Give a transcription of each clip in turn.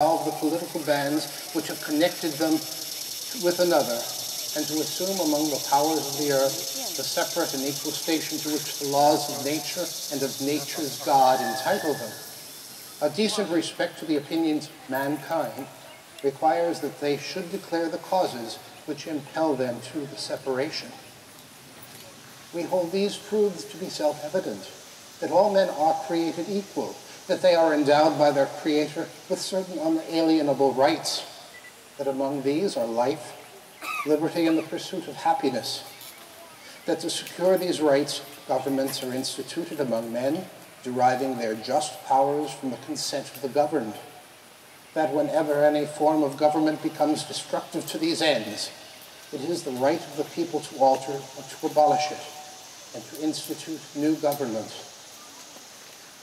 dissolve the political bands which have connected them with another, and to assume among the powers of the earth the separate and equal station to which the laws of nature and of nature's God entitle them. A decent respect to the opinions of mankind requires that they should declare the causes which impel them to the separation. We hold these truths to be self-evident, that all men are created equal, that they are endowed by their Creator with certain unalienable rights, that among these are life, liberty, and the pursuit of happiness, that to secure these rights, governments are instituted among men, deriving their just powers from the consent of the governed, that whenever any form of government becomes destructive to these ends, it is the right of the people to alter or to abolish it, and to institute new government,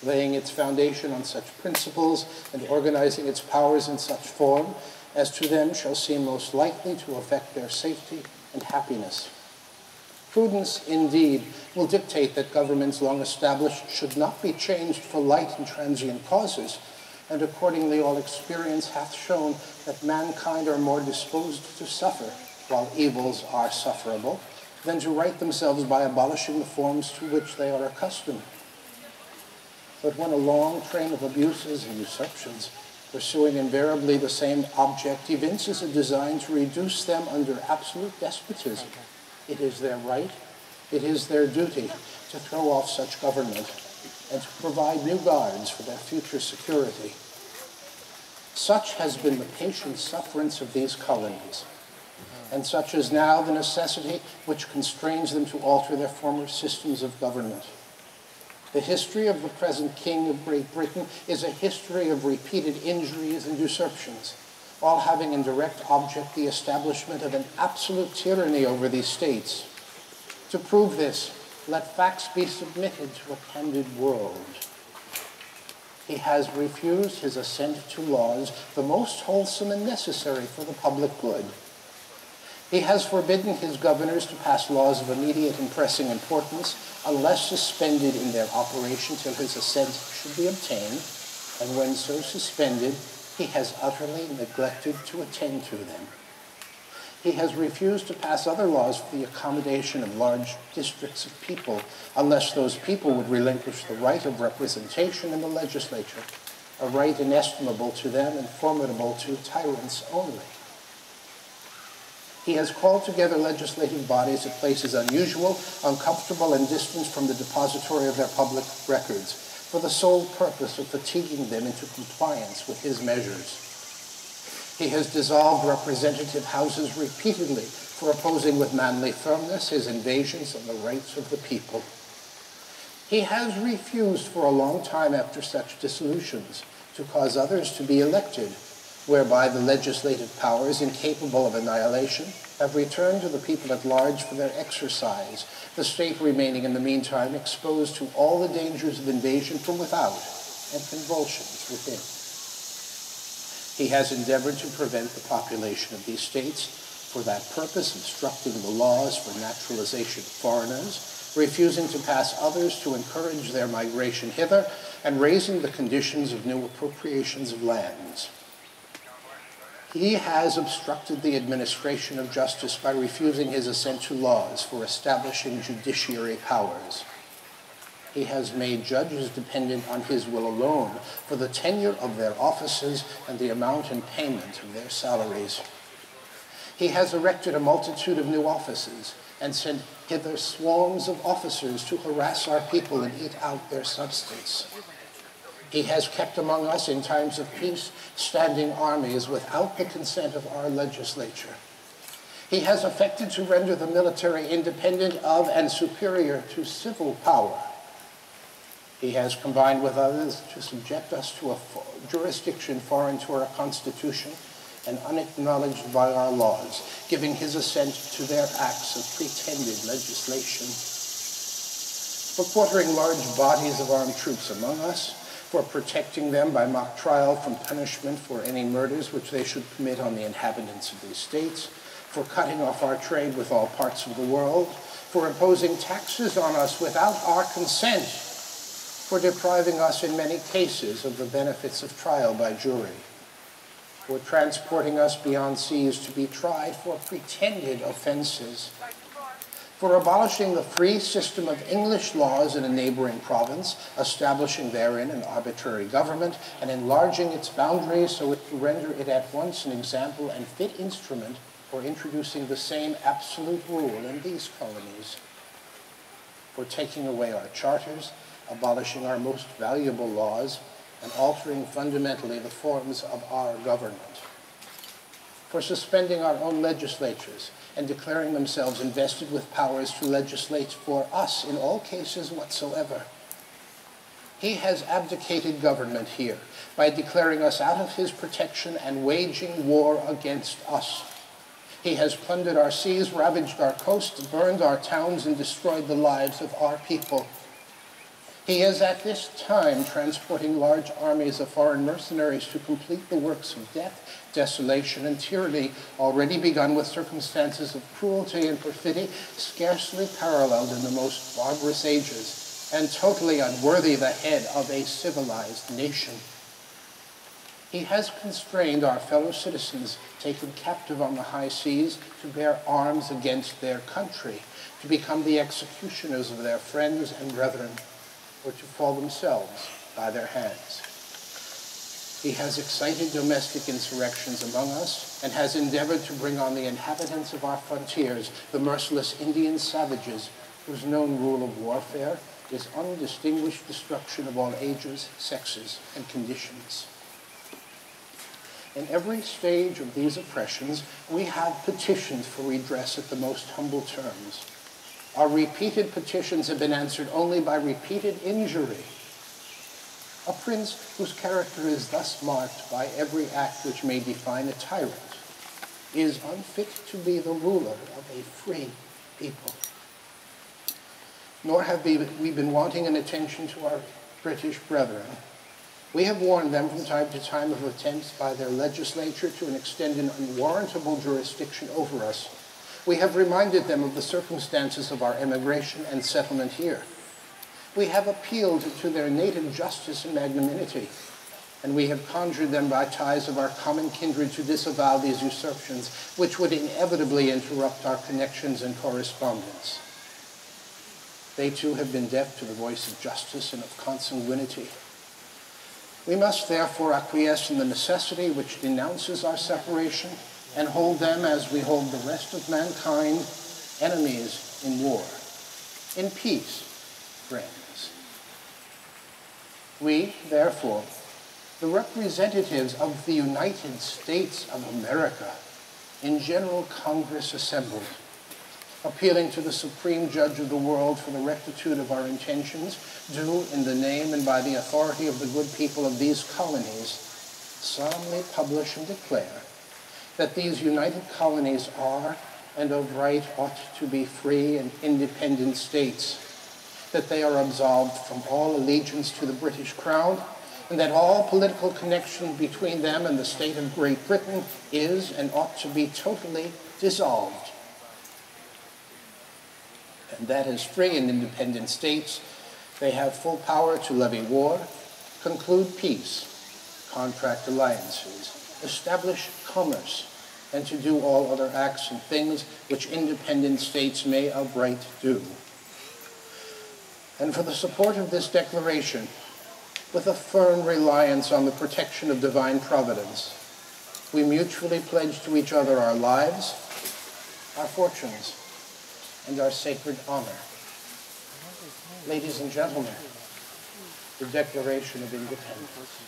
laying its foundation on such principles and organizing its powers in such form as to them shall seem most likely to affect their safety and happiness. Prudence, indeed, will dictate that governments long established should not be changed for light and transient causes, and accordingly all experience hath shown that mankind are more disposed to suffer, while evils are sufferable, than to right themselves by abolishing the forms to which they are accustomed. But when a long train of abuses and usurpations, pursuing invariably the same object, evinces a design to reduce them under absolute despotism, it is their right, it is their duty to throw off such government and to provide new guards for their future security. Such has been the patient sufferance of these colonies, and such is now the necessity which constrains them to alter their former systems of government. The history of the present King of Great Britain is a history of repeated injuries and usurpations, all having in direct object the establishment of an absolute tyranny over these states. To prove this, let facts be submitted to a candid world. He has refused his assent to laws the most wholesome and necessary for the public good. He has forbidden his governors to pass laws of immediate and pressing importance unless suspended in their operation till his assent should be obtained, and when so suspended, he has utterly neglected to attend to them. He has refused to pass other laws for the accommodation of large districts of people unless those people would relinquish the right of representation in the legislature, a right inestimable to them and formidable to tyrants only. He has called together legislative bodies at places unusual, uncomfortable, and distant from the depository of their public records, for the sole purpose of fatiguing them into compliance with his measures. He has dissolved representative houses repeatedly for opposing with manly firmness his invasions of the rights of the people. He has refused for a long time after such dissolutions to cause others to be elected, whereby the legislative powers, incapable of annihilation, have returned to the people at large for their exercise, the state remaining in the meantime exposed to all the dangers of invasion from without and convulsions within. He has endeavored to prevent the population of these states, for that purpose obstructing the laws for naturalization of foreigners, refusing to pass others to encourage their migration hither, and raising the conditions of new appropriations of lands. He has obstructed the administration of justice by refusing his assent to laws for establishing judiciary powers. He has made judges dependent on his will alone for the tenure of their offices and the amount and payment of their salaries. He has erected a multitude of new offices and sent hither swarms of officers to harass our people and eat out their substance. He has kept among us in times of peace standing armies without the consent of our legislature. He has affected to render the military independent of and superior to civil power. He has combined with others to subject us to a jurisdiction foreign to our Constitution and unacknowledged by our laws, giving his assent to their acts of pretended legislation. For quartering large bodies of armed troops among us, for protecting them by mock trial from punishment for any murders which they should commit on the inhabitants of these states, for cutting off our trade with all parts of the world, for imposing taxes on us without our consent, for depriving us in many cases of the benefits of trial by jury. for transporting us beyond seas to be tried for pretended offenses, for abolishing the free system of English laws in a neighboring province, establishing therein an arbitrary government, and enlarging its boundaries so as to render it at once an example and fit instrument for introducing the same absolute rule in these colonies, for taking away our charters, abolishing our most valuable laws, and altering fundamentally the forms of our government, for suspending our own legislatures and declaring themselves invested with powers to legislate for us in all cases whatsoever. He has abdicated government here by declaring us out of his protection and waging war against us. He has plundered our seas, ravaged our coasts, burned our towns, and destroyed the lives of our people. He is at this time transporting large armies of foreign mercenaries to complete the works of death, desolation, and tyranny already begun with circumstances of cruelty and perfidy scarcely paralleled in the most barbarous ages, and totally unworthy the head of a civilized nation. He has constrained our fellow citizens taken captive on the high seas to bear arms against their country, to become the executioners of their friends and brethren, or to fall themselves by their hands. He has excited domestic insurrections among us and has endeavored to bring on the inhabitants of our frontiers the merciless Indian savages whose known rule of warfare is undistinguished destruction of all ages, sexes, and conditions. In every stage of these oppressions, we have petitions for redress at the most humble terms. Our repeated petitions have been answered only by repeated injury. A prince whose character is thus marked by every act which may define a tyrant is unfit to be the ruler of a free people. Nor have we been wanting in attention to our British brethren. We have warned them from time to time of attempts by their legislature to extend an unwarrantable jurisdiction over us. We have reminded them of the circumstances of our emigration and settlement here. We have appealed to their native justice and magnanimity, and we have conjured them by ties of our common kindred to disavow these usurpations, which would inevitably interrupt our connections and correspondence. They too have been deaf to the voice of justice and of consanguinity. We must therefore acquiesce in the necessity which denounces our separation and hold them, as we hold the rest of mankind, enemies in war. In peace, friends. We, therefore, the representatives of the United States of America, in General Congress assembled, appealing to the Supreme Judge of the world for the rectitude of our intentions, do, in the name and by the authority of the good people of these colonies, solemnly publish and declare that these united colonies are, and of right ought to be free and independent states, that they are absolved from all allegiance to the British Crown, and that all political connection between them and the state of Great Britain is and ought to be totally dissolved. And that as free and independent states, they have full power to levy war, conclude peace, contract alliances, establish commerce, and to do all other acts and things which independent states may of right do. And for the support of this declaration, with a firm reliance on the protection of divine providence, we mutually pledge to each other our lives, our fortunes, and our sacred honor. Ladies and gentlemen, the Declaration of Independence.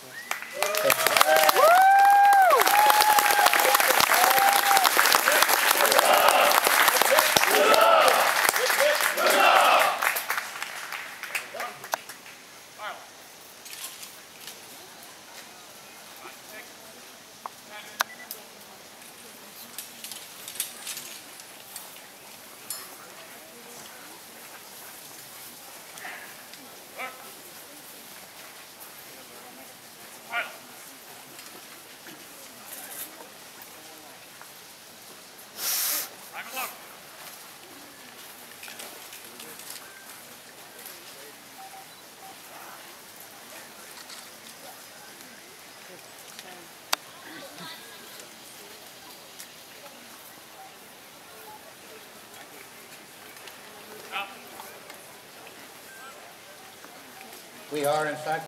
We are, in fact,